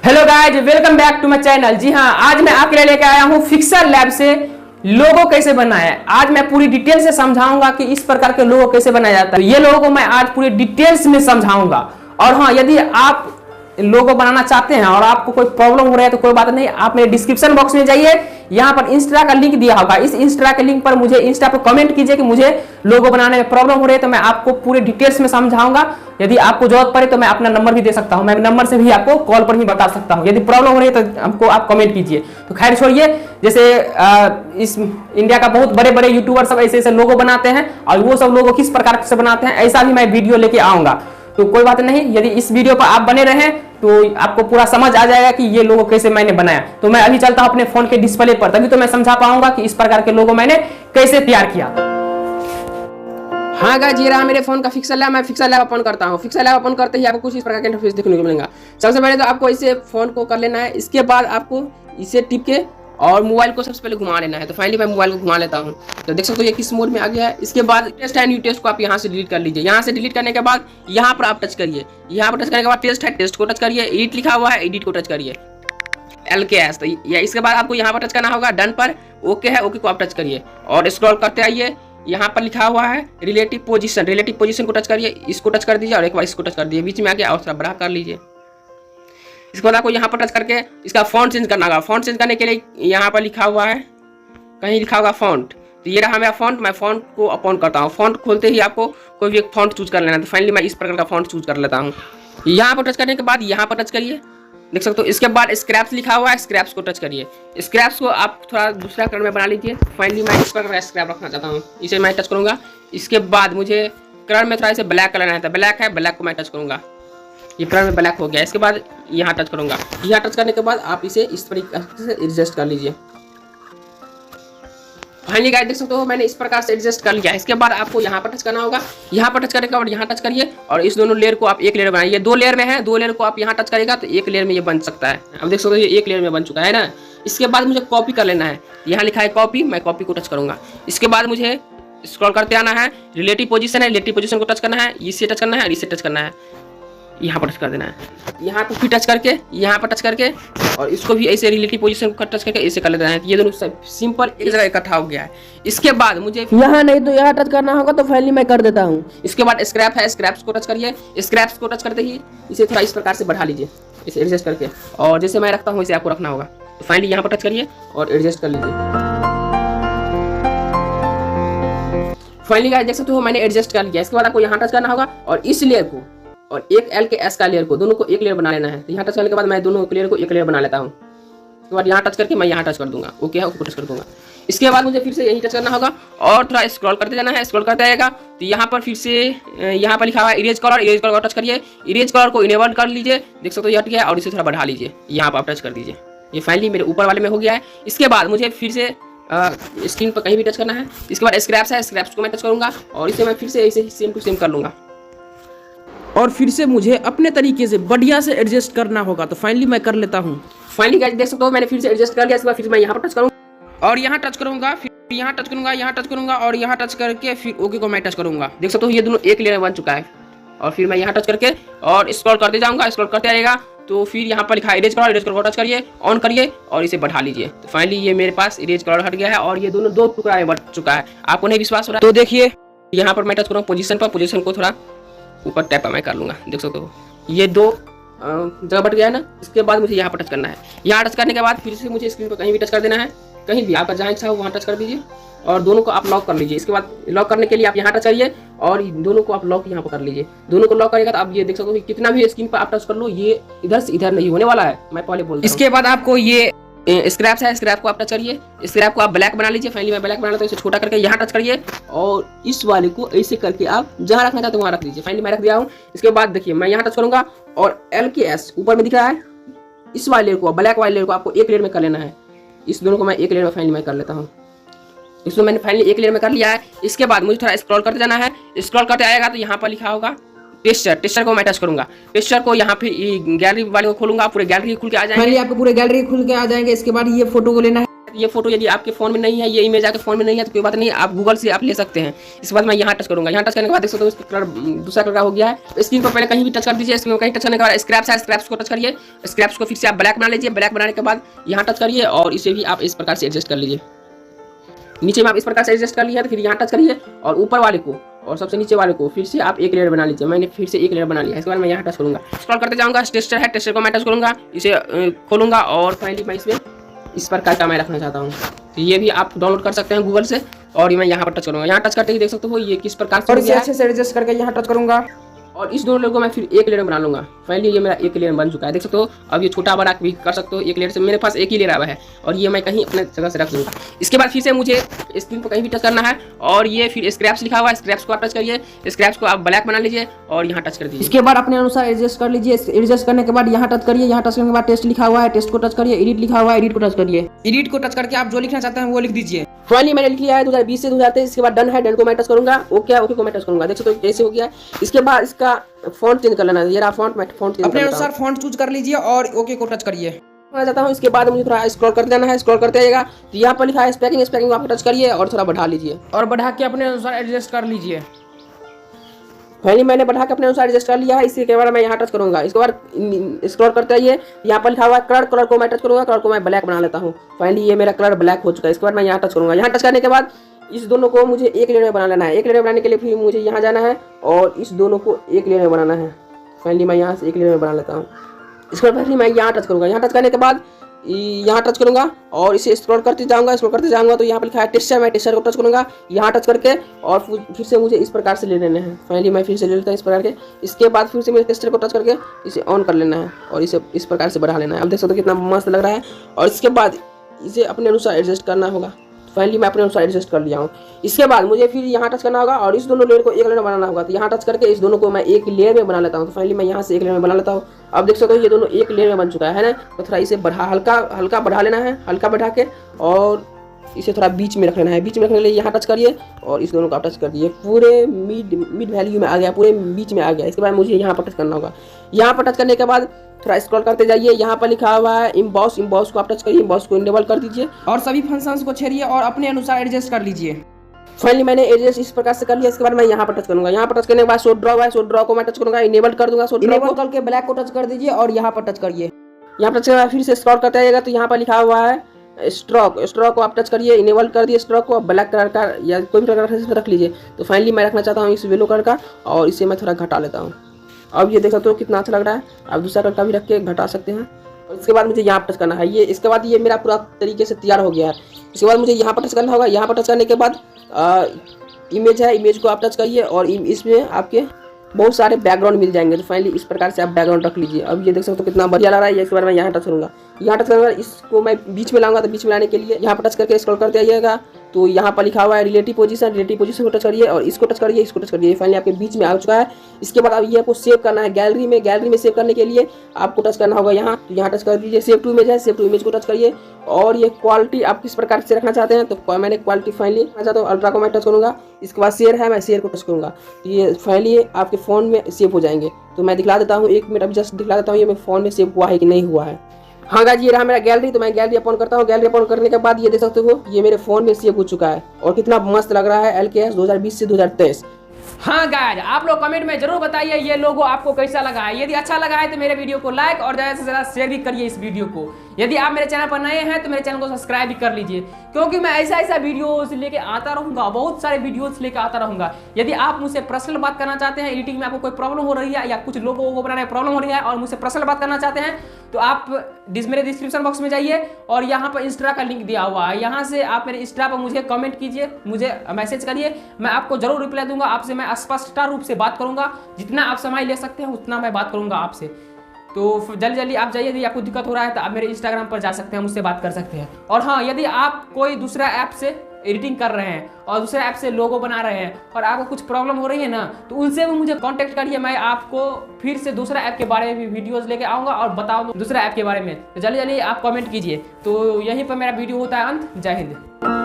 Hello guys, welcome back to my channel. जी हाँ, आज मैं आपके लिए लेके आया हूँ फिक्सर लैब से लोगो कैसे बनाया है। आज मैं पूरी डिटेल से समझाऊंगा कि इस प्रकार के लोगो कैसे बनाया जाता है। ये लोगों को मैं आज पूरी डिटेल्स में समझाऊंगा। और हाँ, यदि आप लोगो बनाना चाहते हैं और आपको कोई प्रॉब्लम हो रहा है तो कोई बात नहीं, आप मेरे डिस्क्रिप्शन बॉक्स में जाइए, यहाँ पर इंस्टा का लिंक दिया होगा। इस इंस्टा के लिंक पर मुझे इंस्टा पर कमेंट कीजिए कि मुझे लोगो बनाने में प्रॉब्लम हो रही है, तो मैं आपको पूरे डिटेल्स में समझाऊंगा। यदि आपको जरूरत पड़े तो मैं अपना नंबर भी दे सकता हूं, मैं नंबर से भी आपको कॉल पर ही बता सकता हूं। यदि प्रॉब्लम हो रही है तो हमको आप कमेंट कीजिए। तो खैर छोड़िए, जैसे इस इंडिया का बहुत बड़े बड़े यूट्यूबर सब ऐसे ऐसे लोगो बनाते हैं और वो सब लोगो किस प्रकार से बनाते हैं ऐसा भी मैं वीडियो लेके आऊंगा। तो कोई बात नहीं, यदि इस वीडियो पर आप बने रहें तो आपको पूरा समझ आ जाएगा कि ये लोगो कैसे मैंने बनाया। तो मैं अभी चलता हूं अपने फोन के डिस्प्ले पर, तभी तो मैं समझा पाऊंगा कि इस प्रकार के लोगो मैंने कैसे तैयार किया। हाँ गाइस, ये रहा मेरे फोन का फिक्सर लैब। मैं फिक्सर लैब ओपन करता हूँ। फिक्सर लैब ओपन करते ही आपको कुछ इस प्रकार का इंटरफेस देखने को मिलेगा। सबसे पहले तो आपको इसे फोन को कर लेना है। इसके बाद आपको इसे टिप के और मोबाइल को सबसे पहले घुमा लेना है। तो फाइनली मैं मोबाइल को घुमा लेता हूँ। तो देख सकते हो ये किस मोड में आ गया है। इसके बाद टेस्ट है न्यू टेस्ट को आप यहाँ से डिलीट कर लीजिए। यहाँ से डिलीट करने के बाद यहाँ पर आप टच करिए। यहाँ पर टच करने के बाद टेस्ट है, टेस्ट को टच करिए। एडिट लिखा हुआ है, एडिट को टच करिए, LKS। तो इसके बाद आपको यहाँ पर टच करना होगा डन पर। ओके है, ओके को आप टच करिए और स्क्रॉल करते आइए। यहाँ पर लिखा हुआ है रिलेटिव पोजीशन, रिलेटिव पोजीशन को टच करिए। इसको टच कर दीजिए और एक बार इसको टच कर दीजिए, बीच में आके और थोड़ा बड़ा कर लीजिए। इसके बाद आपको यहाँ पर टच करके इसका फॉन्ट चेंज करना होगा। फॉन्ट चेंज करने के लिए यहाँ पर लिखा हुआ है, कहीं लिखा होगा फॉन्ट। तो ये रहा मेरा फॉन्ट। मैं फॉन्ट को अपॉन करता हूँ। फॉन्ट खोलते ही आपको कोई भी एक फॉन्ट चूज कर लेना है। तो फाइनली मैं इस प्रकार का फॉन्ट चूज कर लेता हूँ। यहाँ पर टच करने के बाद यहाँ पर टच करिए, देख सकते हो। इसके बाद स्क्रैप्स लिखा हुआ है, स्क्रैप्स को टच करिए। स्क्रैप्स को आप थोड़ा दूसरा कलर में बना लीजिए। फाइनली मैं इस प्रकार का स्क्रैप रखना चाहता हूँ, इसे मैं टच करूँगा। इसके बाद मुझे कलर में थोड़ा इसे ब्लैक कलर है, ब्लैक है, ब्लैक को मैं टच करूँगा। ये कलर में ब्लैक हो गया। इसके बाद यहाँ टच करूँगा। यहाँ टच करने के बाद आप इसे इस तरीके से एडजस्ट कर लीजिए। फाइनली गाइस देख सकते हो मैंने इस प्रकार से एडजस्ट कर लिया है। इसके बाद आपको यहाँ पर टच करना होगा। यहाँ पर टच करने के बाद यहाँ टच करिए और इस दोनों लेयर को आप एक लेयर बनाइए। दो लेयर में है, दो लेयर को आप यहाँ टच करेगा तो एक लेयर में ये बन सकता है। अब देख सकते हो ये एक लेयर में बन चुका है ना। इसके बाद मुझे कॉपी कर लेना है। यहाँ लिखा है कॉपी, मैं कॉपी को टच करूँगा। इसके बाद मुझे स्क्रॉल करते आना है। रिलेटिव पोजीशन है, रिलेटिव पोजीशन को टच करना है, इसे टच करना है और इसे टच करना है। यहाँ पर टच कर देना है। यहाँ पर फिर टच करके, यहाँ पर टच करके और इसको भी ऐसे रिलेटिव पोजीशन को टच करके ऐसे कर लेना है। ये दोनों सिंपल एक जगह इकट्ठा हो गया है। इसके बाद मुझे यहाँ नहीं तो यहाँ टच करना होगा, तो फाइनली मैं कर देता हूँ। इसके बाद स्क्रैप है, स्क्रैप्स को टच करिए। स्क्रैप्स को टच करते ही इसे थोड़ा इस प्रकार से बढ़ा लीजिए, इसे एडजस्ट करके। और जैसे मैं रखता हूँ इसे आपको रखना होगा। तो फाइनली यहाँ पर टच करिए और एडजस्ट कर लीजिए। फाइनली गाइस देख सकते हो मैंने एडजस्ट कर लिया। इसके बाद आपको यहाँ टच करना होगा और इस लेयर को और एक LKS का लेयर को, दोनों को एक लेयर बना लेना है। तो यहाँ टच करने के बाद मैं दोनों लेयर को एक लेयर बना लेता हूँ। उसके बाद यहाँ टच करके मैं यहाँ टच कर दूंगा। ओके है, ओके टच कर दूंगा। इसके बाद मुझे फिर से यही टच करना होगा और थोड़ा स्क्रॉल करते जाना है। स्क्रॉल करते आएगा तो यहाँ पर फिर से यहाँ पर लिखा हुआ है इरेज कलर, इरेज कलर को टच करिए। इरेज कलर को इनेबल कर लीजिए, देख सकते हो ये हट गया। और इसे थोड़ा बढ़ा लीजिए, यहाँ पर आप टच कर दीजिए। ये फाइनली मेरे ऊपर वाले में हो गया है। इसके बाद मुझे फिर से स्क्रीन पर कहीं भी टच करना है। इसके बाद स्क्रैप्स है, स्क्रैप्स को मैं टच करूँगा और इसे मैं फिर से ऐसे सेम टू सेम कर लूँगा। और फिर से मुझे अपने तरीके से बढ़िया से एडजस्ट करना होगा। तो फाइनली मैं कर लेता हूँ। फाइनली गाइस देख सकते हो मैंने फिर से एडजस्ट कर लिया। इसके बाद फिर मैं यहाँ पर टच करूँगा और यहाँ टच करूँगा, फिर यहाँ टच करूँगा, यहाँ टच करूँगा और यहाँ टच करके फिर ओके को मैं टच करूँगा। देख सकते हो ये दोनों एक लेयर बन चुका है। और फिर मैं यहाँ टच करके और स्क्रॉल करते जाऊँगा। स्क्रॉल करते आएगा तो फिर यहाँ पर लिखा है इरेज कलर, इरेज कलर को टच करिए, ऑन करिए और इसे बढ़ा लीजिए। तो फाइनली ये मेरे पास इरेज कलर हट गया है और ये दोनों दो टुकड़ा में बट चुका है। आपको नहीं विश्वास हो रहा है तो देखिए, यहाँ पर मैं टच करूँगा पोजीशन पर, पोजीशन को थोड़ा ऊपर टैप मैं कर लूँगा। देख सकते हो ये दो जगह बट गया है ना। इसके बाद मुझे यहाँ पर टच करना है। यहाँ टच करने के बाद फिर से मुझे स्क्रीन पर कहीं भी टच कर देना है, कहीं भी आपका जहाँ इच्छा हो वहाँ टच कर दीजिए और दोनों को आप लॉक कर लीजिए। इसके बाद लॉक करने के लिए आप यहाँ टच करिए और दोनों को आप लॉक यहाँ पर कर लीजिए। दोनों को लॉक करेगा तो आप ये देख सकते हो कितना भी स्क्रीन पर आप टच कर लो, ये इधर से इधर नहीं होने वाला है, मैं पहले बोल। इसके बाद आपको ये स्क्रैप्स है, स्क्रैप को आप टच करिए। स्क्रैप को आप ब्लैक बना लीजिए। फाइनली मैं ब्लैक बना लेता हूँ। इसे छोटा करके यहाँ टच करिए और इस वाले को ऐसे करके आप जहाँ रखना चाहते हो वहाँ रख लीजिए। फाइनली मैं रख दिया हूँ। इसके बाद देखिए मैं यहाँ टच करूँगा और LKS ऊपर में दिख रहा है, इस वाले लेयर को, ब्लैक वाले लेयर को आपको एक लेयर में कर लेना है। इस दोनों को मैं एक लेयर में फाइनली मैं कर लेता हूँ। इसको मैंने फाइनली एक लेयर में कर लिया है। इसके बाद मुझे थोड़ा स्क्रॉल करते जाना है। स्क्रॉल करते आएगा तो यहाँ पर लिखा होगा टेक्सचर, टेक्सचर को मैं टच करूंगा। टेक्सचर को यहाँ पे गैलरी वाले को खोलूंगा, पूरे गैलरी खुल के आ जाएंगे। आपको पूरे गैलरी खुल के आ जाएंगे। इसके बाद ये फोटो को लेना है, ये फोटो यदि आपके फ़ोन में नहीं है, ये इमेज आपके फ़ोन में नहीं है तो कोई बात नहीं, आप गूगल से आप ले सकते हैं। इसके बाद मैं यहाँ टच करूँगा, यहाँ टच करने के बाद देख सकते हो इसका कलर दूसरा कलर का हो गया है। स्क्रीन पर पहले कहीं भी टच कर दीजिए, स्क्रीन पर कहीं टच करने के बाद स्क्रैप्स है, स्क्रैप्स को टच करिए, स्क्रैप्स को फिर से आप ब्लैक बना लीजिए, ब्लैक बनाने के बाद यहाँ टच करिए और इसे भी आप इस प्रकार से एडजस्ट कर लीजिए। नीचे में आप इस प्रकार से एडजस्ट कर लिया तो फिर यहाँ टच करिए और ऊपर वाले को और सबसे नीचे वाले को फिर से आप एक लेयर बना लीजिए। मैंने फिर से एक लेयर बना लिया। इसके बाद मैं यहाँ टच करूँगा, स्क्रॉल करते जाऊँगा, टेस्टर है, टेस्टर को मैं टच करूँगा, इसे खोलूँगा और फाइनली मैं इसमें इस प्रकार का मैं रखना चाहता हूँ। तो ये भी आप डाउनलोड कर सकते हैं गूगल से। और मैं यहाँ पर टच करूँगा, यहाँ टच करते ही देख सकते हो ये किस प्रकार से, और इसे अच्छे से एडजस्ट करके यहाँ टच करूँगा और इस दोनों लेयर को मैं फिर एक लेयर बना लूँगा। फाइनली ये मेरा एक लेयर बन चुका है, देख सकते हो। अब ये छोटा बड़ा भी कर सकते हो एक लेयर से, मेरे पास एक ही लेयर आया है और ये मैं कहीं अपने जगह से रख दूँगा। इसके बाद फिर से मुझे स्क्रीन पर कहीं भी टच करना है और ये फिर स्क्रैप्स लिखा हुआ है, स्क्रैप्स को आप टच करिए, स्क्रैप्स को आप ब्लैक बना लीजिए और यहाँ टच कर दीजिए। इसके बाद अपने अनुसार एडजस्ट कर लीजिए। एडजस्ट करने के बाद यहाँ टच करिए, यहाँ टच करने के बाद टेस्ट लिखा हुआ है, टेस्ट को टच करिए, एडिट लिखा हुआ है, एडिट को टच करिए, एडिट को टच करके आप जो लिखना चाहते हैं वो लिख दीजिए। फाइनली मैंने लिख लिया है 2020 से 2023। इसके बाद डन है, डन को मैं टच करूंगा, ओके ओके को मैं टच करूंगा, देख सकते हो कैसे हो गया है। इसके बाद इसका फॉन्ट चेंज कर लेना है, ये रहा फॉन्ट, मैं फॉन्ट चेंज अपने अनुसार फॉन्ट चूज कर लीजिए और ओके को टच करिए। मैं जाता हूँ, इसके बाद मुझे थोड़ा स्क्रॉल करते जाना है, स्क्रॉल करते जाइएगा तो यहाँ पर लिखा है स्पैकिंग, स्पैकिंग आप टच करिए और थोड़ा बढ़ा लीजिए और बढ़ा के अपने अनुसार एडजस्ट कर लीजिए। फाइनली मैंने बढ़ा के अपने अनुसार एडजस्ट कर लिया है। इसके बाद मैं यहाँ टच करूंगा, इसके बाद स्क्रॉल करते आइए, यहाँ पर लिखा हुआ है कलर, कलर को मैं टच करूंगा, कलर को मैं ब्लैक बना लेता हूँ। फाइनली ये मेरा कलर ब्लैक हो चुका है। इसके बाद मैं यहाँ टच करूंगा, यहाँ टच करने के बाद इस दोनों को मुझे एक लेयर में बना लेना है। एक लेयर में बनाने के लिए फिर मुझे यहाँ जाना है और इस दोनों को एक लेयर में बनाना है। फाइनली मैं यहाँ से एक लेयर में बना लेता हूँ। इसके बाद मैं यहाँ टच करूँगा, यहाँ टच करने के बाद यहाँ टच करूँगा और इसे स्क्रॉल करते जाऊँगा तो यहाँ पर लिखा है टेक्सचर, मैं टेक्सचर को टच करूँगा यहाँ टच करके और फिर से मुझे इस प्रकार से ले लेने हैं। फाइनली मैं फिर से ले लेता हूँ इस प्रकार के। इसके बाद फिर से मुझे टेक्सचर को टच करके इसे ऑन कर लेना है और इसे इस प्रकार से बढ़ा लेना है। अब देख सकते हो कितना मस्त लग रहा है। और इसके बाद इसे अपने अनुसार एडजस्ट करना होगा। फाइनली मैं अपने अनुसार एडजस्ट कर लिया हूँ। इसके बाद मुझे फिर यहाँ टच करना होगा और इस दोनों लेयर को एक लेयर बनाना होगा। तो यहाँ टच करके इस दोनों को मैं एक लेयर में बना लेता हूँ। तो फाइनली मैं यहाँ से एक लेयर में बना लेता हूँ। अब देख सकते हो ये दोनों एक लेयर में बन चुका है ना। तो थोड़ा इसे हल्का बढ़ा लेना है, हल्का बढ़ा के और इसे थोड़ा बीच में रख लेना है। बीच में रखने के लिए यहाँ टच करिए और इस दोनों को आप टच कर दिए, पूरे मिड वैल्यू में आ गया, पूरे बीच में आ गया। इसके बाद मुझे यहाँ पर टच करना होगा। यहाँ पर टच करने के बाद थोड़ा स्क्रॉल करते जाइए, यहाँ पर लिखा हुआ है इम्बॉस, इम्बॉस को आप टच करिए, इम्बॉस को इनेबल कर दीजिए और सभी फंक्शंस को छेड़िए और अपने अनुसार एडजस्ट कर लीजिए। फाइनली मैंने एडजस्ट इस प्रकार से कर लिया। इसके बाद मैं यहाँ पर टच करूंगा, यहाँ पर टच करने के बाद शो ड्रॉ है, शो ड्रॉ को मैं टच करूंगा, इनेबल कर दूंगा। शो ड्रॉ को करके ब्लैक को टच कर दीजिए और यहाँ पर टच करिए। यहाँ पर टच करके फिर से स्क्रॉल करते जाइएगा तो यहाँ पर लिखा हुआ है स्ट्रोक, स्ट्रोक को आप टच करिए, इनेबल कर दिए स्ट्रोक को, ब्लैक कलर का या कोई भी कलर का रख लीजिए। तो फाइनली मैं रखना चाहता हूँ इस येलो कलर का और इसे मैं थोड़ा घटा लेता हूँ। अब ये देख सकते हो कितना अच्छा लग रहा है। आप दूसरा कलर का भी रख के घटा सकते हैं। और इसके बाद मुझे यहाँ पर टच करना है। ये इसके बाद ये मेरा पूरा तरीके से तैयार हो गया है। इसके बाद मुझे यहाँ पर टच करना होगा। यहाँ पर टच करने के बाद इमेज है, इमेज को आप टच करिए और इसमें आपके बहुत सारे बैकग्राउंड मिल जाएंगे। तो फाइनली इस प्रकार से आप बैकग्राउंड रख लीजिए। अब ये देख सकते हो कितना बढ़िया लग रहा है। इसके बाद मैं यहाँ टच करूँगा, यहाँ टच करूँगा, इसको मैं बीच में लाऊंगा। तो बीच में लाने के लिए यहाँ पर टच करके स्क्रॉल करते आइएगा तो यहाँ पर लिखा हुआ है रिलेटिव पोजीशन, रिलेटिव पोजीशन को टच करिए और इसको टच करिए, इसको टच करिए। फाइनली आपके बीच में आ चुका है। इसके बाद अब ये आपको सेव करना है गैलरी में। गैलरी में सेव करने के लिए आपको टच करना होगा यहाँ, तो यहाँ टच कर दीजिए। सेव टू इमेज है, सेव टू इमेज को टच करिए और ये क्वालिटी आप किस प्रकार से रखना चाहते हैं। तो मैंने क्वालिटी फाइनली रखना चाहता हूँ, अल्ट्रा को मैं टच करूँगा। इसके बाद शेयर है, मैं शेयर को टच करूँगा तो ये फाइनली आपके फ़ोन में सेव हो जाएंगे। तो मैं दिखला देता हूँ, 1 मिनट अभी जस्ट दिखला देता हूँ ये मेरे फ़ोन में सेव हुआ है कि नहीं हुआ है। हाँ गाइस, ये रहा मेरा गैलरी। तो मैं गैलरी ओपन करता हूँ। गैलरी ओपन करने के बाद ये देख सकते हो ये मेरे फोन में सेव हो चुका है और कितना मस्त लग रहा है। LKS 2020 से 2023। हाँ गाइस, आप लोग कमेंट में जरूर बताइए ये लोगो आपको कैसा लगा है। यदि अच्छा लगा है तो मेरे वीडियो को लाइक और ज़्यादा से ज़्यादा शेयर भी करिए इस वीडियो को। यदि आप मेरे चैनल पर नए हैं तो मेरे चैनल को सब्सक्राइब भी कर लीजिए, क्योंकि मैं ऐसा वीडियोस लेके आता रहूँगा, बहुत सारे वीडियोस लेके आता रहूँगा। यदि आप मुझसे पर्सनल बात करना चाहते हैं, एडिटिंग में आपको कोई प्रॉब्लम हो रही है या कुछ लोगों को बनाने में प्रॉब्लम हो रही है और मुझसे पर्सनल बात करना चाहते हैं तो आप मेरे डिस्क्रिप्शन बॉक्स में जाइए और यहाँ पर इंस्टा का लिंक दिया हुआ है। यहाँ से आप मेरे इंस्टा पर मुझे कमेंट कीजिए, मुझे मैसेज करिए, मैं आपको जरूर रिप्लाई दूंगा। आपसे मैं स्पष्ट रूप से बात करूंगा, जितना आप समय ले सकते हैं उतना मैं बात करूंगा आपसे। तो जल्दी आप जाइए, यदि आपको दिक्कत हो रहा है तो आप मेरे इंस्टाग्राम पर जा सकते हैं, मुझसे बात कर सकते हैं। और हाँ, यदि आप कोई दूसरा ऐप से एडिटिंग कर रहे हैं और दूसरे ऐप से लोगो बना रहे हैं और आपको कुछ प्रॉब्लम हो रही है ना, तो उनसे भी मुझे कांटेक्ट करिए। मैं आपको फिर से दूसरा ऐप के बारे में वीडियोस लेके आऊँगा और बताऊँगा दूसरा ऐप के बारे में। तो जल्दी आप कमेंट कीजिए। तो यहीं पर मेरा वीडियो होता है अंत। जय हिंद।